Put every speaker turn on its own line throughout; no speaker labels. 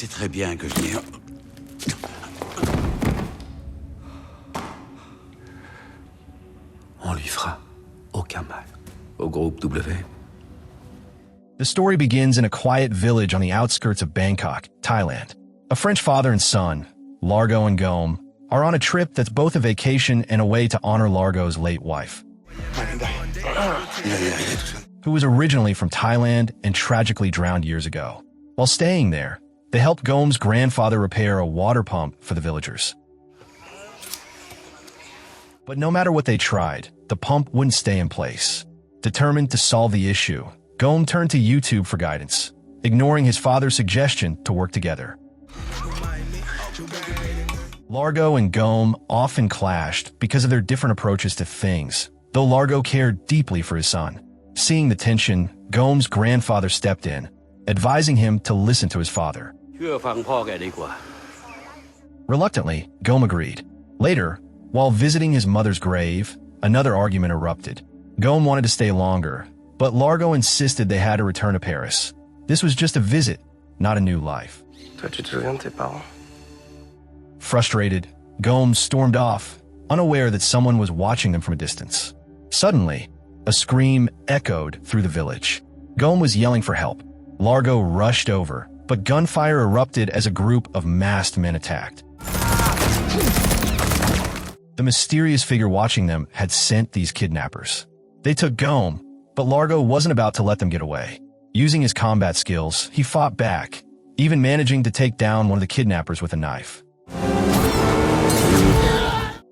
sais très bien que je n'ai... On lui fera aucun mal. Au groupe W.
The story begins in a quiet village on the outskirts of Bangkok, Thailand. A French father and son, Largo and Gome, are on a trip that's both a vacation and a way to honor Largo's late wife, who was originally from Thailand and tragically drowned years ago. While staying there, they helped Gome's grandfather repair a water pump for the villagers. But no matter what they tried, the pump wouldn't stay in place. Determined to solve the issue, Gome turned to YouTube for guidance, ignoring his father's suggestion to work together. Largo and Gome often clashed because of their different approaches to things, though Largo cared deeply for his son. Seeing the tension, Gome's grandfather stepped in, advising him to listen to his father. Reluctantly, Gome agreed. Later, while visiting his mother's grave, another argument erupted. Gome wanted to stay longer, but Largo insisted they had to return to Paris. This was just a visit, not a new life. Frustrated, Gome stormed off, unaware that someone was watching them from a distance. Suddenly, a scream echoed through the village. Gome was yelling for help. Largo rushed over, but gunfire erupted as a group of masked men attacked. The mysterious figure watching them had sent these kidnappers. They took Gome, but Largo wasn't about to let them get away. Using his combat skills, he fought back, even managing to take down one of the kidnappers with a knife.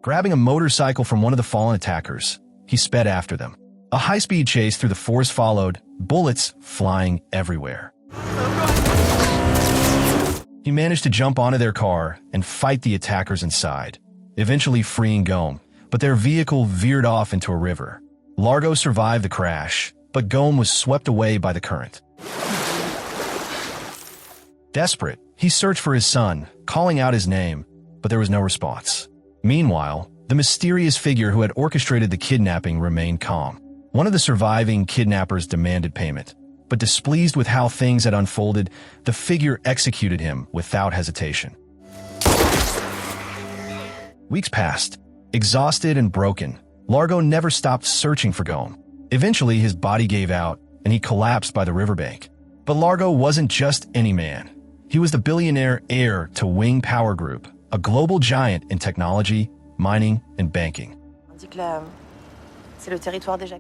Grabbing a motorcycle from one of the fallen attackers, he sped after them. A high-speed chase through the forest followed, bullets flying everywhere. He managed to jump onto their car and fight the attackers inside, eventually freeing Gome, but their vehicle veered off into a river. Largo survived the crash, but Gome was swept away by the current. Desperate, he searched for his son, calling out his name, but there was no response. Meanwhile, the mysterious figure who had orchestrated the kidnapping remained calm. One of the surviving kidnappers demanded payment, but displeased with how things had unfolded, the figure executed him without hesitation. Weeks passed. Exhausted and broken, Largo never stopped searching for Gome. Eventually, his body gave out, and he collapsed by the riverbank. But Largo wasn't just any man. He was the billionaire heir to Wing Power Group, a global giant in technology, mining, and banking.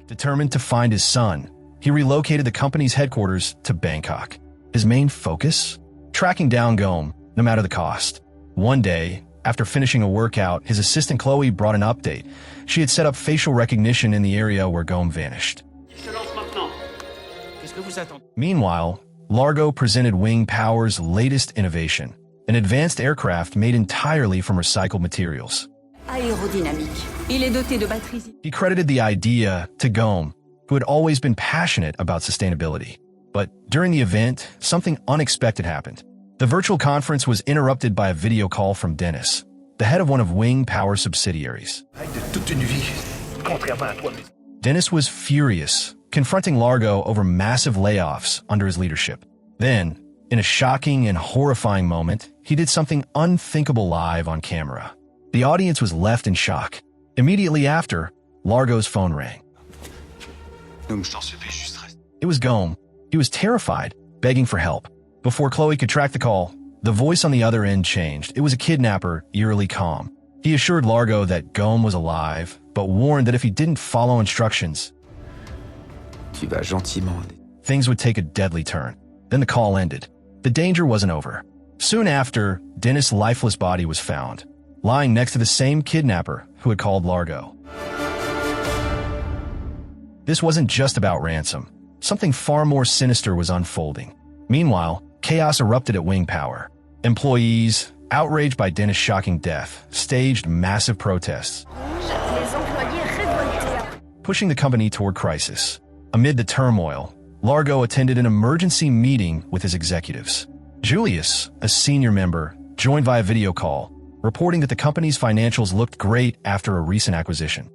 Determined to find his son, he relocated the company's headquarters to Bangkok. His main focus? Tracking down Gome, no matter the cost. One day, after finishing a workout, his assistant Chloe brought an update. She had set up facial recognition in the area where Gome vanished. Meanwhile, Largo presented Wing Power's latest innovation, an advanced aircraft made entirely from recycled materials. He credited the idea to Gome, who had always been passionate about sustainability. But during the event, something unexpected happened. The virtual conference was interrupted by a video call from Dennis, the head of one of Wing Power subsidiaries. Dennis was furious, confronting Largo over massive layoffs under his leadership. Then, in a shocking and horrifying moment, he did something unthinkable live on camera. The audience was left in shock. Immediately after, Largo's phone rang. It was Gome. He was terrified, begging for help. Before Chloe could track the call, the voice on the other end changed. It was a kidnapper, eerily calm. He assured Largo that Gome was alive, but warned that if he didn't follow instructions, things would take a deadly turn. Then the call ended. The danger wasn't over. Soon after, Dennis' lifeless body was found, lying next to the same kidnapper who had called Largo. This wasn't just about ransom. Something far more sinister was unfolding. Meanwhile, chaos erupted at Wing Power. Employees, outraged by Dennis' shocking death, staged massive protests, pushing the company toward crisis. Amid the turmoil, Largo attended an emergency meeting with his executives. Julius, a senior member, joined via video call, reporting that the company's financials looked great after a recent acquisition.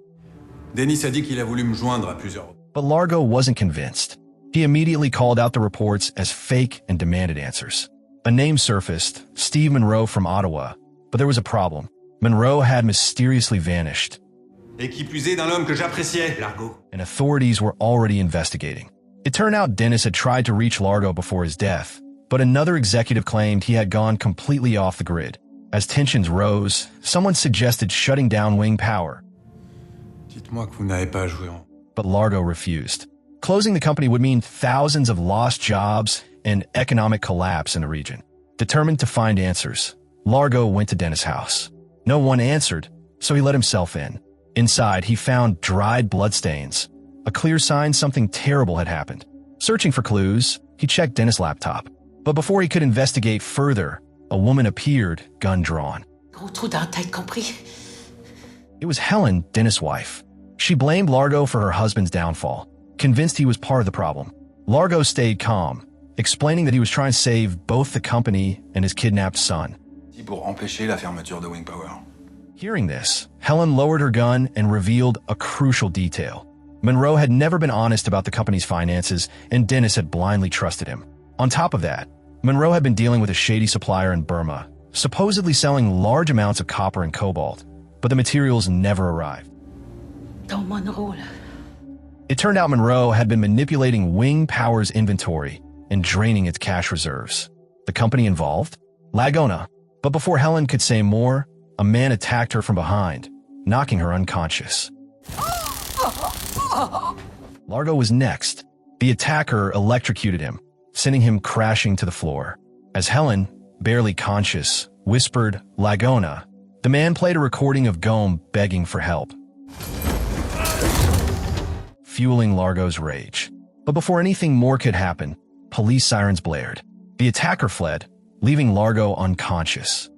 Denis a dit qu'il a voulu me joindre à plusieurs.
But Largo wasn't convinced. He immediately called out the reports as fake and demanded answers. A name surfaced, Steve Monroe from Ottawa, but there was a problem. Monroe had mysteriously vanished,
Et qui plus est d'un homme que j'appréciais, Largo.
and authorities were already investigating. It turned out Dennis had tried to reach Largo before his death, but another executive claimed he had gone completely off the grid. As tensions rose, someone suggested shutting down Wing Power,
Dites-moi que vous n'avez pas joué en...
but Largo refused. Closing the company would mean thousands of lost jobs and economic collapse in the region. Determined to find answers, Largo went to Dennis' house. No one answered, so he let himself in. Inside, he found dried bloodstains, a clear sign something terrible had happened. Searching for clues, he checked Dennis' laptop. But before he could investigate further, a woman appeared, gun drawn.
Gros trou dans la tête, compris?
It was Helen, Dennis' wife. She blamed Largo for her husband's downfall, convinced he was part of the problem. Largo stayed calm, explaining that he was trying to save both the company and his kidnapped son.
Pour empêcher la fermeture de Wing Power.
Hearing this, Helen lowered her gun and revealed a crucial detail. Monroe had never been honest about the company's finances, and Dennis had blindly trusted him. On top of that, Monroe had been dealing with a shady supplier in Burma, supposedly selling large amounts of copper and cobalt, but the materials never arrived.
Ton Monroe, là.
It turned out Monroe had been manipulating Wing Power's inventory and draining its cash reserves. The company involved? Laguna. But before Helen could say more, a man attacked her from behind, knocking her unconscious. Largo was next. The attacker electrocuted him, sending him crashing to the floor. As Helen, barely conscious, whispered, "Laguna," the man played a recording of Gome begging for help, fueling Largo's rage. But before anything more could happen, police sirens blared. The attacker fled, leaving Largo unconscious.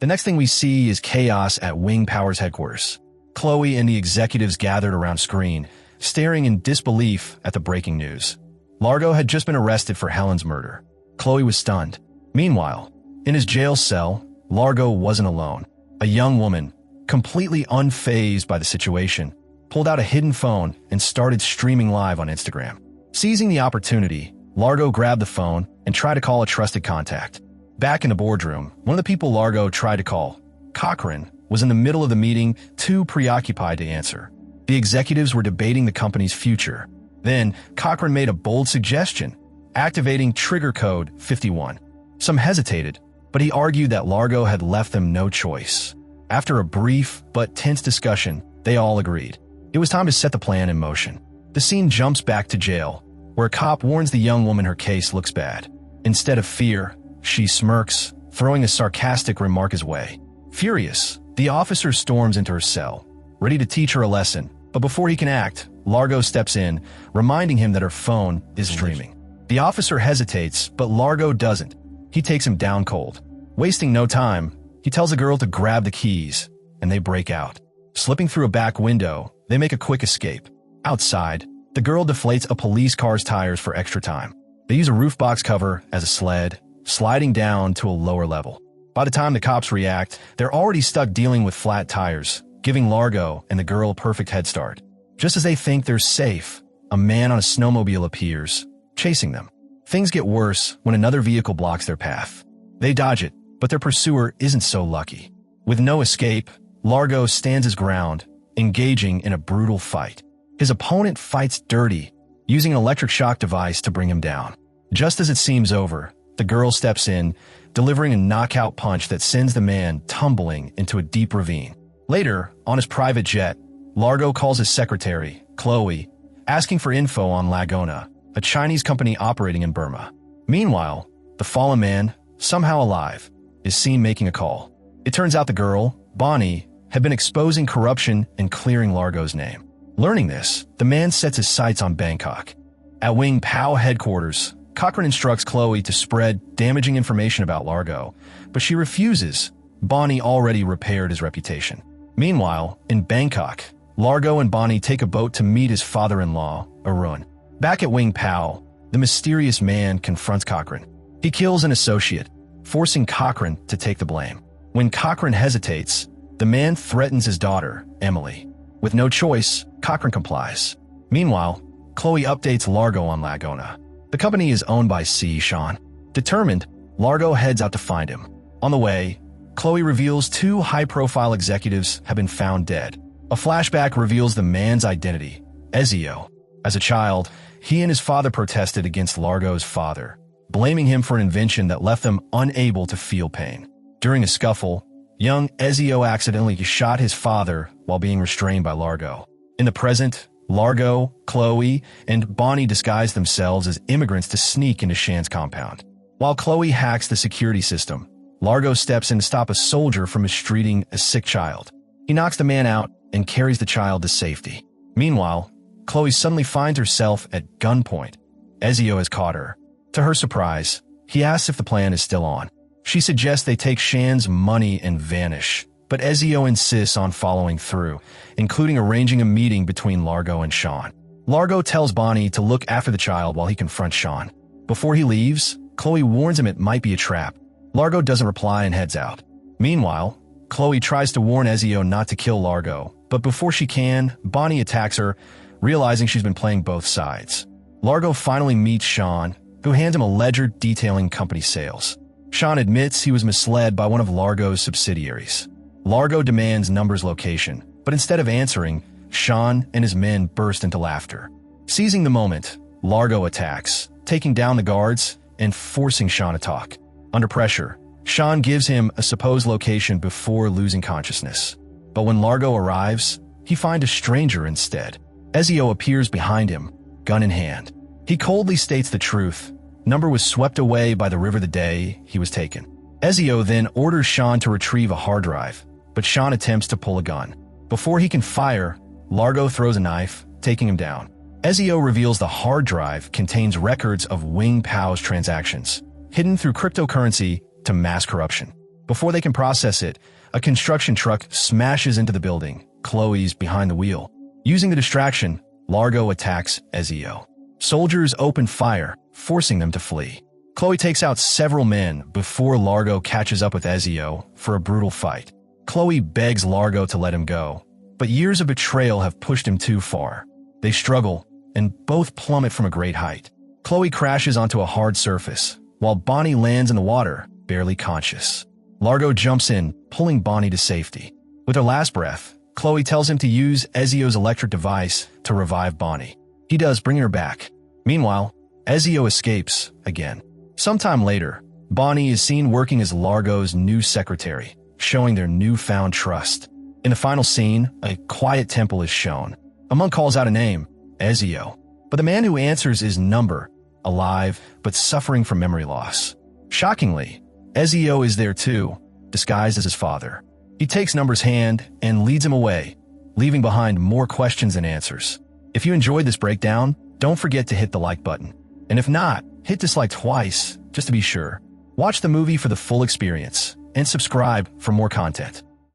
The next thing we see is chaos at Wing Power's headquarters. Chloe and the executives gathered around screen, staring in disbelief at the breaking news. Largo had just been arrested for Helen's murder. Chloe was stunned. Meanwhile, in his jail cell, Largo wasn't alone. A young woman, completely unfazed by the situation, pulled out a hidden phone and started streaming live on Instagram. Seizing the opportunity, Largo grabbed the phone and tried to call a trusted contact. Back in the boardroom, one of the people Largo tried to call, Cochran, was in the middle of the meeting, too preoccupied to answer. The executives were debating the company's future. Then, Cochran made a bold suggestion, activating trigger code 51. Some hesitated, but he argued that Largo had left them no choice. After a brief but tense discussion, they all agreed. It was time to set the plan in motion. The scene jumps back to jail, where a cop warns the young woman her case looks bad. Instead of fear, she smirks, throwing a sarcastic remark his way. Furious, the officer storms into her cell, ready to teach her a lesson. But before he can act, Largo steps in, reminding him that her phone is streaming. The officer hesitates, but Largo doesn't. He takes him down cold. Wasting no time, he tells the girl to grab the keys, and they break out. Slipping through a back window, they make a quick escape. Outside, the girl deflates a police car's tires for extra time. They use a roof box cover as a sled, sliding down to a lower level. By the time the cops react, they're already stuck dealing with flat tires, giving Largo and the girl a perfect head start. Just as they think they're safe, a man on a snowmobile appears, chasing them. Things get worse when another vehicle blocks their path. They dodge it, but their pursuer isn't so lucky. With no escape, Largo stands his ground, engaging in a brutal fight. His opponent fights dirty, using an electric shock device to bring him down. Just as it seems over, the girl steps in, delivering a knockout punch that sends the man tumbling into a deep ravine. Later, on his private jet, Largo calls his secretary, Chloe, asking for info on Laguna, a Chinese company operating in Burma. Meanwhile, the fallen man, somehow alive, is seen making a call. It turns out the girl, Bonnie, had been exposing corruption and clearing Largo's name. Learning this, the man sets his sights on Bangkok. At Wing Pao headquarters, Cochran instructs Chloe to spread damaging information about Largo, but she refuses. Bonnie already repaired his reputation. Meanwhile, in Bangkok, Largo and Bonnie take a boat to meet his father-in-law, Arun. Back at Wing Pao, the mysterious man confronts Cochran. He kills an associate, forcing Cochran to take the blame. When Cochran hesitates, the man threatens his daughter, Emily. With no choice, Cochran complies. Meanwhile, Chloe updates Largo on Laguna. The company is owned by Sean. Determined, Largo heads out to find him. On the way, Chloe reveals two high-profile executives have been found dead. A flashback reveals the man's identity, Ezio. As a child, he and his father protested against Largo's father, blaming him for an invention that left them unable to feel pain. During a scuffle, young Ezio accidentally shot his father while being restrained by Largo. In the present, Largo, Chloe, and Bonnie disguise themselves as immigrants to sneak into Shan's compound. While Chloe hacks the security system, Largo steps in to stop a soldier from mistreating a sick child. He knocks the man out and carries the child to safety. Meanwhile, Chloe suddenly finds herself at gunpoint. Ezio has caught her. To her surprise, he asks if the plan is still on. She suggests they take Shan's money and vanish, but Ezio insists on following through, including arranging a meeting between Largo and Sean. Largo tells Bonnie to look after the child while he confronts Sean. Before he leaves, Chloe warns him it might be a trap. Largo doesn't reply and heads out. Meanwhile, Chloe tries to warn Ezio not to kill Largo, but before she can, Bonnie attacks her, realizing she's been playing both sides. Largo finally meets Sean, who hands him a ledger detailing company sales. Sean admits he was misled by one of Largo's subsidiaries. Largo demands Number's location, but instead of answering, Sean and his men burst into laughter. Seizing the moment, Largo attacks, taking down the guards and forcing Sean to talk. Under pressure, Sean gives him a supposed location before losing consciousness. But when Largo arrives, he finds a stranger instead. Ezio appears behind him, gun in hand. He coldly states the truth. Number was swept away by the river the day he was taken. Ezio then orders Sean to retrieve a hard drive, but Sean attempts to pull a gun. Before he can fire, Largo throws a knife, taking him down. Ezio reveals the hard drive contains records of Wing Pao's transactions, hidden through cryptocurrency to mass corruption. Before they can process it, a construction truck smashes into the building. Chloe's behind the wheel. Using the distraction, Largo attacks Ezio. Soldiers open fire, forcing them to flee. Chloe takes out several men before Largo catches up with Ezio for a brutal fight. Chloe begs Largo to let him go, but years of betrayal have pushed him too far. They struggle, and both plummet from a great height. Chloe crashes onto a hard surface, while Bonnie lands in the water, barely conscious. Largo jumps in, pulling Bonnie to safety. With her last breath, Chloe tells him to use Ezio's electric device to revive Bonnie. He does, bringing her back. Meanwhile, Ezio escapes again. Sometime later, Bonnie is seen working as Largo's new secretary, showing their newfound trust. In the final scene, a quiet temple is shown. A monk calls out a name, Ezio, but the man who answers is Number, alive but suffering from memory loss. Shockingly, Ezio is there too, disguised as his father. He takes Number's hand and leads him away, leaving behind more questions than answers. If you enjoyed this breakdown, don't forget to hit the like button. And if not, hit dislike twice, just to be sure. Watch the movie for the full experience, and subscribe for more content.